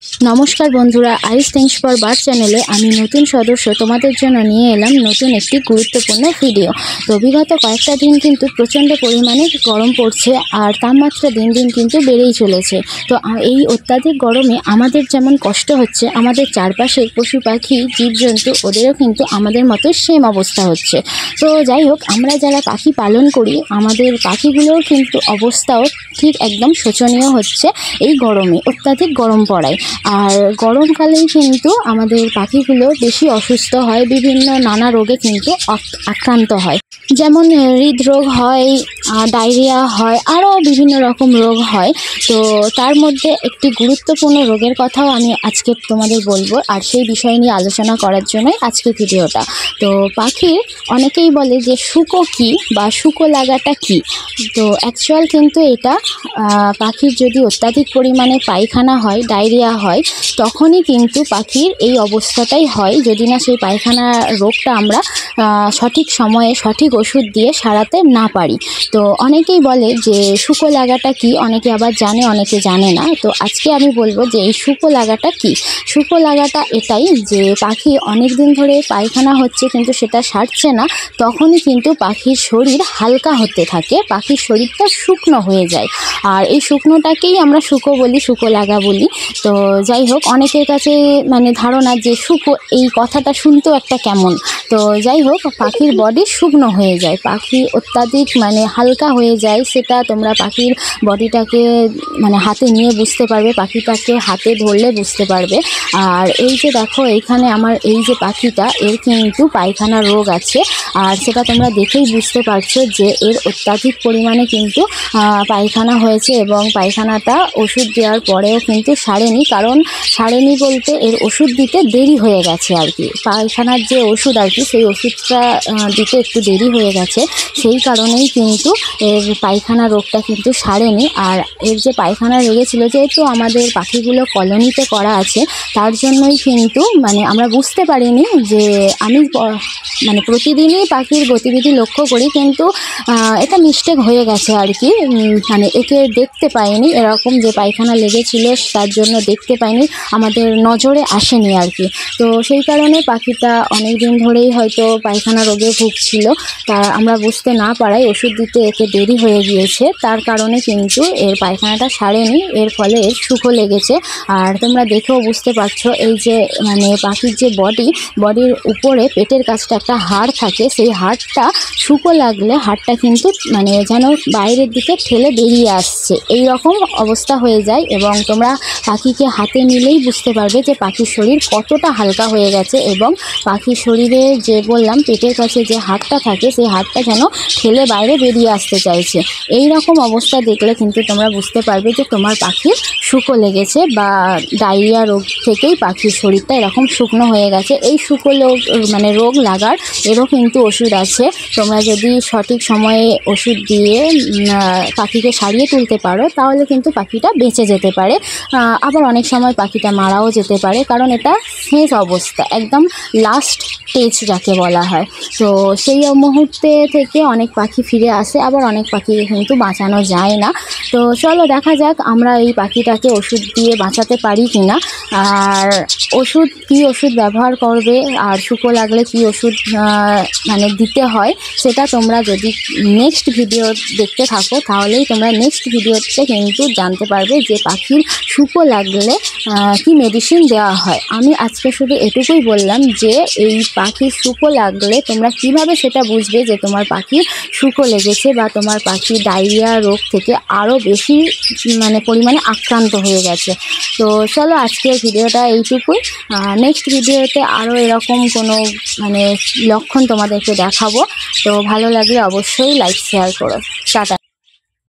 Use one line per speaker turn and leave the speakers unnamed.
নমস্কার বন্ধুরা, আইস thanks for bird চ্যানেলে আমি নতুন সদস্য তোমাদের জন্য নিয়ে এলাম নতুন একটি গুরুত্বপূর্ণ ভিডিও। তো বিগত কয়েকটা দিন কিন্তু প্রচণ্ড পরিমাণে গরম পড়ছে আর তাপমাত্রা দিন দিন কিন্তু বেড়েই চলেছে। তো এই অত্যাধিক গরমে আমাদের যেমন কষ্ট হচ্ছে, আমাদের চারপাশের পশু পাখি জীবজন্তু ওদেরও কিন্তু আমাদের মতো সেম অবস্থা হচ্ছে। তো যাই হোক, আমরা যারা পাখি পালন করি আমাদের পাখিগুলোর কিন্তু অবস্থাও ঠিক একদম শোচনীয় হচ্ছে এই গরমে, অত্যাধিক গরম পড়ায়। আর গরমকালেই কিন্তু আমাদের পাখিগুলো বেশি অসুস্থ হয়, বিভিন্ন নানা রোগে কিন্তু আক্রান্ত হয়, যেমন হৃদরোগ হয়, ডায়রিয়া হয়, আরও বিভিন্ন রকম রোগ হয়। তো তার মধ্যে একটি গুরুত্বপূর্ণ রোগের কথাও আমি আজকে তোমাদের বলবো, আর সেই বিষয় নিয়ে আলোচনা করার জন্যই আজকে ভিডিওটা। তো পাখির অনেকেই বলে যে শুকো কী বা শুকো লাগাটা কী। তো অ্যাকচুয়াল কিন্তু এটা পাখির যদি অত্যাধিক পরিমাণে পায়খানা হয়, ডায়রিয়া হয়, তখনই কিন্তু পাখির এই অবস্থাটাই হয়, যদি না সেই পায়খানা রোগটা আমরা সঠিক সময়ে সঠিক ওষুধ দিয়ে সারাতে না পারি। তো অনেকেই বলে যে শুকো লাগাটা কি, অনেকে আবার জানে, অনেকে জানে না। তো আজকে আমি বলবো যে এই শুকো লাগাটা কি। শুকো লাগাটা এটাই যে পাখি অনেক দিন ধরে পায়খানা হচ্ছে কিন্তু সেটা সারছে না, তখনই কিন্তু পাখির শরীর হালকা হতে থাকে, পাখির শরীরটা শুকনো হয়ে যায়। আর এই শুকনোটাকেই আমরা শুকো বলি, শুকো লাগা বলি। তো যাই হোক, অনেকের কাছে ধারণা যে শুকো এই কথাটা শুনতেও একটা কেমন। তো যাই হোক, পাখির বডি শুকনো হয়ে যায়, পাখি অত্যাধিক হালকা হয়ে যায়। সেটা তোমরা পাখির বডিটাকে হাতে নিয়ে বুঝতে পারবে, পাখিটাকে হাতে ধরলে বুঝতে পারবে। আর এই যে দেখো, এইখানে আমার এই যে পাখিটা, এর কিন্তু পায়খানা রোগ আছে, আর সেটা তোমরা দেখেই বুঝতে পারছো যে এর অত্যাধিক পরিমাণে কিন্তু পায়খানা হয়েছে, এবং পায়খানাটা ওষুধ দেওয়ার পরেও কিন্তু সারেনি। কারণ সারেনি বলতে এর ওষুধ দিতে দেরি হয়ে গেছে আর কি, পায়খানার যে ওষুধ আর কি, সেই ওষুধটা দিতে একটু দেরি হয়ে গেছে, সেই কারণেই কিন্তু এর পায়খানা রোগটা কিন্তু সারেনি। আর এর যে পায়খানা লেগেছিল, যেহেতু আমাদের পাখিগুলো কলোনিতে করা আছে, তার জন্যই কিন্তু আমরা বুঝতে পারিনি যে আমি প্রতিদিনই পাখির গতিবিধি লক্ষ্য করি, কিন্তু এটা মিস্টেক হয়ে গেছে আর কি। একে দেখতে পাইনি, এরকম যে পায়খানা লেগেছিল তার জন্য দেখতে পাইনি, আমাদের নজরে আসেনি আর কি। তো সেই কারণে পাখিটা অনেক দিন ধরেই হয়তো পায়খানা রোগে ভুগছিল, তা আমরা বুঝতে না পারায় ওষুধ দিতে একে দেরি হয়ে গিয়েছে, তার কারণে কিন্তু এর পায়খানাটা সারেনি, এর ফলে এর শুকো লেগেছে। আর তোমরা দেখেও বুঝতে পারছো, এই যে পাখির যে বডির উপরে পেটের কাছটা একটা হাড় থাকে, সেই হাড়টা শুকো লাগলে হাড়টা কিন্তু যেন বাইরের দিকে ঠেলে বেরিয়ে আসছে, এই রকম অবস্থা হয়ে যায়। এবং তোমরা পাখিকে হাতে নিলেই বুঝতে পারবে যে পাখির শরীর কতটা হালকা হয়ে গেছে, এবং পাখির শরীরে যে বললাম পেটের কাছে যে হাড়টা থাকে, সেই হাড়টা যেন ঠেলে বাইরে বেরিয়ে আসতে চাইছে। এই রকম অবস্থা দেখলে কিন্তু তোমরা বুঝতে পারবে যে তোমার পাখির শুকো লেগেছে, বা ডায়রিয়া রোগ থেকেই পাখির শরীরটা এরকম শুকনো হয়ে গেছে। এই শুকো রোগ লাগার এরও কিন্তু ওষুধ আছে, তোমরা যদি সঠিক সময়ে ওষুধ দিয়ে পাখিকে সারিয়ে তুলতে পারো, তাহলে কিন্তু পাখিটা বেঁচে যেতে পারে। আবার অনেক সময় পাখিটা মারাও যেতে পারে, কারণ এটা শেষ অবস্থা, একদম লাস্ট স্টেজ যাকে বলা হয়। তো সেই মুহূর্তে থেকে অনেক পাখি ফিরে আসে, আবার অনেক পাখিকে কিন্তু বাঁচানো যায় না। তো চলো দেখা যাক আমরা এই পাখিটাকে ওষুধ দিয়ে বাঁচাতে পারি কি না। আর কী ওষুধ ব্যবহার করবে, আর শুকো লাগলে কী ওষুধ দিতে হয়, সেটা তোমরা যদি নেক্সট ভিডিও দেখতে থাকো, তাহলেই তোমরা নেক্সট ভিডিওতে কিন্তু জানতে পারবে যে পাখির শুকো লাগলে কি মেডিসিন দেওয়া হয়। আমি আজকে শুধু এটুকুই বললাম যে এই পাখির শুকো লাগলে তোমরা কিভাবে সেটা বুঝবে যে তোমার পাখির শুকো লেগেছে, বা তোমার পাখি ডায়রিয়া রোগ থেকে আরও বেশি পরিমাণে আক্রান্ত হয়ে গেছে। তো চলো আজকের ভিডিওটা এইটুকুই, নেক্সট ভিডিওতে আরও এরকম কোনো লক্ষণ তোমাদেরকে দেখাবো। তো ভালো লাগলে অবশ্যই লাইক শেয়ার করো। টাটা।